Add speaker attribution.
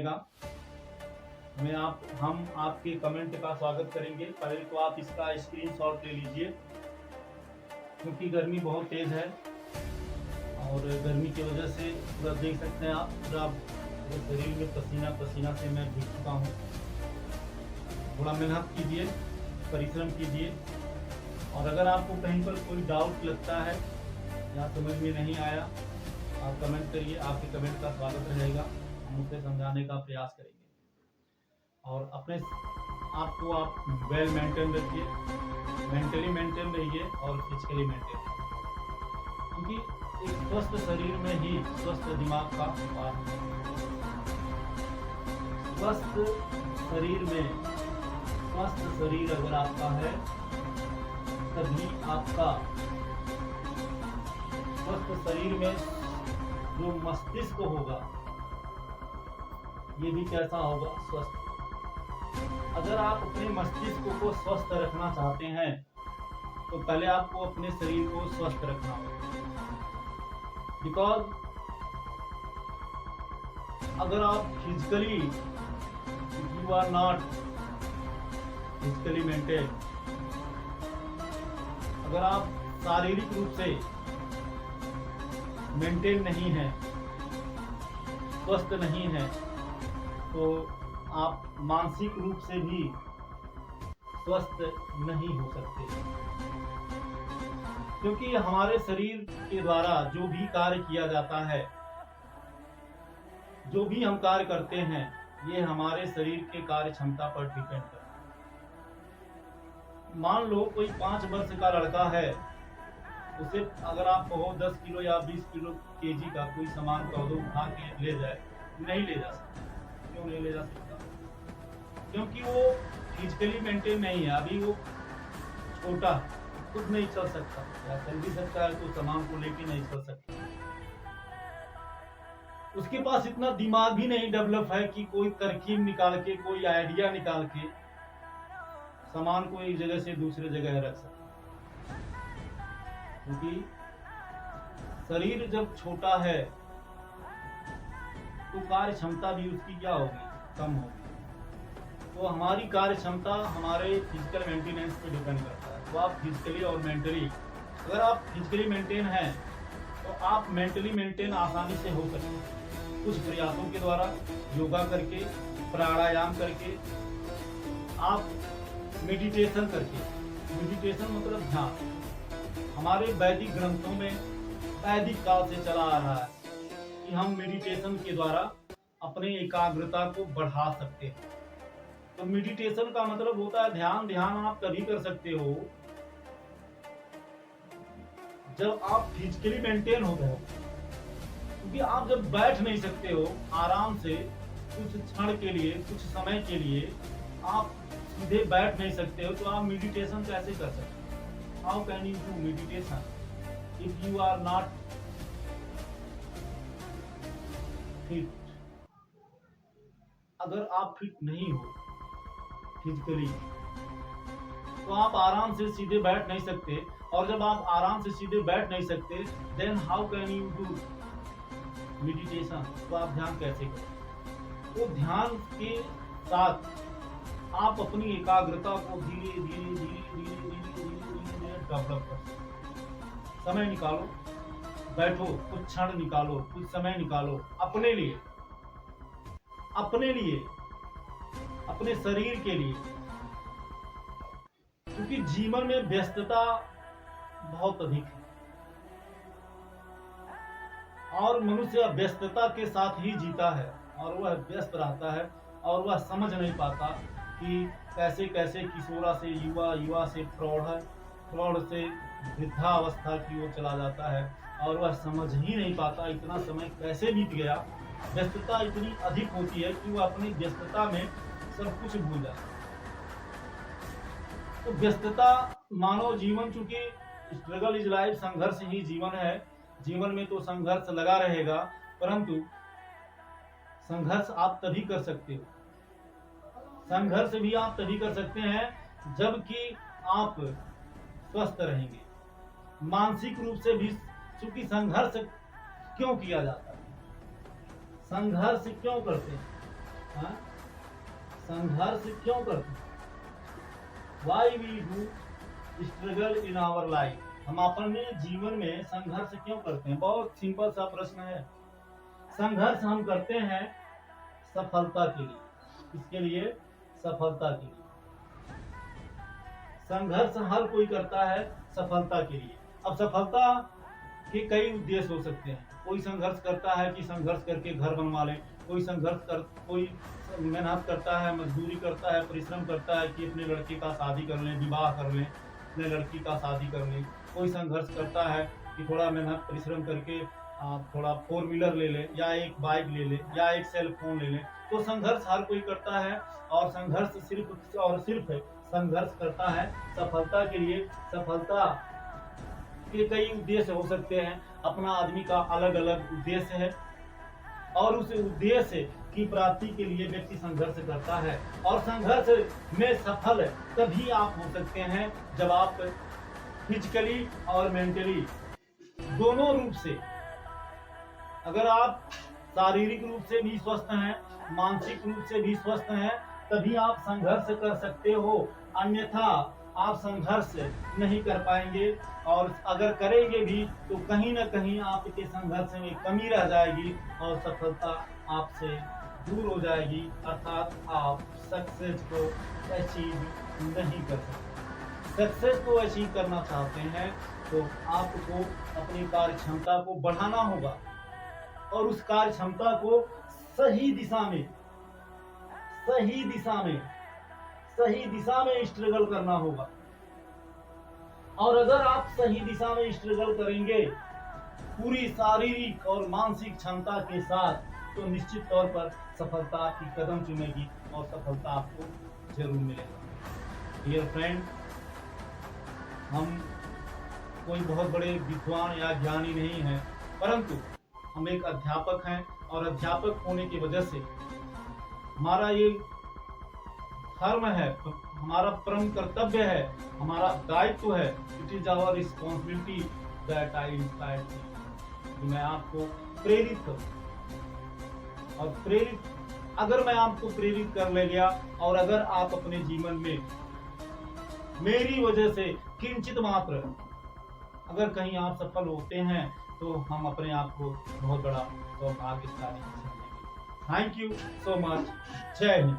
Speaker 1: रहेगा। हम आपके कमेंट का स्वागत करेंगे। पहले तो आप इसका स्क्रीनशॉट ले लीजिए, क्योंकि गर्मी बहुत तेज है और गर्मी की वजह से पूरा देख सकते हैं आप, पूरा शरीर में पसीना पसीना से मैं भीग चुका हूँ। थोड़ा मेहनत कीजिए, परिश्रम कीजिए, और अगर आपको कहीं पर कोई डाउट लगता है या समझ में नहीं आया, आप कमेंट करिए, आपके कमेंट का स्वागत रहेगा। हम उसे समझाने का प्रयास करेंगे। और अपने आपको आप वेल मेंटेन रखिए, मेंटली मेंटेन रहिए और फिजिकली मेंटेन रहिए, क्योंकि एक स्वस्थ शरीर में ही स्वस्थ दिमाग का वास है। स्वस्थ शरीर में स्वस्थ शरीर अगर आपका है, तभी आपका स्वस्थ शरीर में जो मस्तिष्क होगा, ये भी कैसा होगा? स्वस्थ। अगर आप अपने मस्तिष्क को स्वस्थ रखना चाहते हैं, तो पहले आपको अपने शरीर को स्वस्थ रखना होगा। बिकॉज अगर आप physically you are not physically maintain, अगर आप शारीरिक रूप से मेंटेन नहीं है, स्वस्थ नहीं है, तो आप मानसिक रूप से भी स्वस्थ नहीं हो सकते। क्योंकि हमारे शरीर के द्वारा जो भी कार्य किया जाता है, जो भी हम कार्य करते हैं, ये हमारे शरीर के कार्य क्षमता पर डिपेंड करता है। मान लो कोई 5 वर्ष का लड़का है, उसे अगर आप कहो 10 किलो या 20 किलो केजी का कोई सामान कह दो उठा के ले जाए, नहीं ले जा सकता। क्यों नहीं ले जा सकता? क्योंकि वो फिजिकली मेंटेन नहीं है, अभी वो छोटा, खुद नहीं चल सकता, या चल भी सकता है तो सामान को लेके नहीं चल सकता। उसके पास इतना दिमाग भी नहीं डेवलप है कि कोई तरकीब निकाल के, कोई आइडिया निकाल के सामान को एक जगह से दूसरे जगह रख सके। क्योंकि शरीर जब छोटा है तो कार्य क्षमता भी उसकी क्या होगी? कम होगी। तो हमारी कार्य क्षमता हमारे फिजिकल मेंटेनेंस पे डिपेंड करता है। तो आप फिजिकली और मेंटली, अगर आप फिजिकली मेंटेन हैं तो आप मेंटली मेंटेन आसानी से हो सकते हैं। कुछ प्रयासों के द्वारा, योगा करके, प्राणायाम करके, आप मेडिटेशन करके, मेडिटेशन मतलब ध्यान। हमारे वैदिक ग्रंथों में वैदिक काल से चला आ रहा है कि हम मेडिटेशन के द्वारा अपने एकाग्रता को बढ़ा सकते हैं। तो मेडिटेशन का मतलब होता है ध्यान। ध्यान आप तभी कर सकते हो जब आप फिजिकली मेंटेन हो गए हो। क्योंकि आप जब बैठ नहीं सकते हो आराम से, कुछ क्षण के लिए, कुछ समय के लिए आप सीधे बैठ नहीं सकते हो, तो आप मेडिटेशन कैसे कर सकते हो? How can you do meditation if you are not fit? अगर आप फिट नहीं हो फिजिकली, तो आप आराम से सीधे बैठ नहीं सकते। और जब आप आराम से सीधे बैठ नहीं सकते, then how can you do meditation? तो आप ध्यान कैसे करें? तो ध्यान के साथ आप अपनी एकाग्रता को धीरे धीरे धीरे धीरे धीरे धीरे धीरे डेवलप कर सकते। समय निकालो, बैठो, कुछ क्षण निकालो, कुछ समय निकालो अपने लिए, अपने लिए, अपने शरीर के लिए। क्योंकि जीवन में व्यस्तता बहुत अधिक है और मनुष्य व्यस्तता के साथ ही जीता है, और वह व्यस्त रहता है और वह समझ नहीं पाता कि कैसे कैसे किशोरा से युवा, युवा से प्रौढ़, प्रौढ़ से वृद्धावस्था की ओर चला जाता है, और वह समझ ही नहीं पाता इतना समय कैसे बीत गया। व्यस्तता इतनी अधिक होती है कि वह अपनी व्यस्तता में सब कुछ भूल जाता है। तो व्यस्तता मानव जीवन, चूंकि स्ट्रगल इज लाइफ, संघर्ष ही जीवन है। जीवन में तो संघर्ष लगा रहेगा, परंतु संघर्ष आप तभी कर सकते हो, संघर्ष भी आप तभी कर सकते हैं जबकि आप स्वस्थ रहेंगे मानसिक रूप से भी। चूंकि संघर्ष क्यों किया जाता है, संघर्ष क्यों करते हैं? हाँ? संघर्ष क्यों करते हैं? Why we do struggle in our life. हम अपने जीवन में संघर्ष क्यों करते हैं? बहुत सिंपल सा प्रश्न है। संघर्ष हम करते हैं सफलता के लिए। इसके लिए सफलता के लिए संघर्ष हर कोई करता है सफलता के लिए। अब सफलता के कई उद्देश्य हो सकते हैं। कोई संघर्ष करता है कि संघर्ष करके घर बनवा ले, कोई मेहनत करता है, मजदूरी करता है, परिश्रम करता है कि अपने लड़के का शादी कर ले, विवाह कर ले, अपने लड़की का शादी कर ले। कोई संघर्ष करता है कि थोड़ा मेहनत परिश्रम करके थोड़ा 4 व्हीलर ले ले, या एक बाइक ले ले, या एक सेल फोन ले ले। तो संघर्ष हर कोई करता है, और संघर्ष सिर्फ और सिर्फ संघर्ष करता है सफलता के लिए। सफलता के कई उद्देश्य हो सकते हैं। अपना आदमी का अलग अलग उद्देश्य है, और उस उद्देश्य की प्राप्ति के लिए व्यक्ति संघर्ष करता है। और संघर्ष में सफल तभी आप हो सकते हैं जब आप फिजिकली और मेंटली दोनों रूप से, अगर आप शारीरिक रूप से भी स्वस्थ हैं, मानसिक रूप से भी स्वस्थ हैं, तभी आप संघर्ष कर सकते हो। अन्यथा आप संघर्ष नहीं कर पाएंगे, और अगर करेंगे भी तो कहीं ना कहीं आपके संघर्ष में कमी रह जाएगी और सफलता आपसे दूर हो जाएगी, अर्थात आप सक्सेस को अचीव नहीं कर सकते। सक्सेस को अचीव करना चाहते हैं तो आपको अपनी कार्य क्षमता को बढ़ाना होगा, और उस कार्य क्षमता को सही दिशा में स्ट्रगल करना होगा। और अगर आप सही दिशा में स्ट्रगल करेंगे पूरी शारीरिक और मानसिक क्षमता के साथ, तो निश्चित तौर पर सफलता आपकी कदम चुमेगी और सफलता आपको जरूर मिलेगा। डियर फ्रेंड, हम कोई बहुत बड़े विद्वान या ज्ञानी नहीं हैं, परंतु हम एक अध्यापक हैं, और अध्यापक होने की वजह से हमारा ये धर्म है, हमारा परम कर्तव्य है, हमारा दायित्व है। It is our responsibility that I inspire you. मैं आपको प्रेरित करूं, और अगर मैं आपको प्रेरित कर ले गया, और अगर आप अपने जीवन में मेरी वजह से किंचित मात्र अगर कहीं आप सफल होते हैं, तो हम अपने आप को बहुत बड़ा सौभाग्यशाली समझेंगे। Thank you so much. जय हिंद।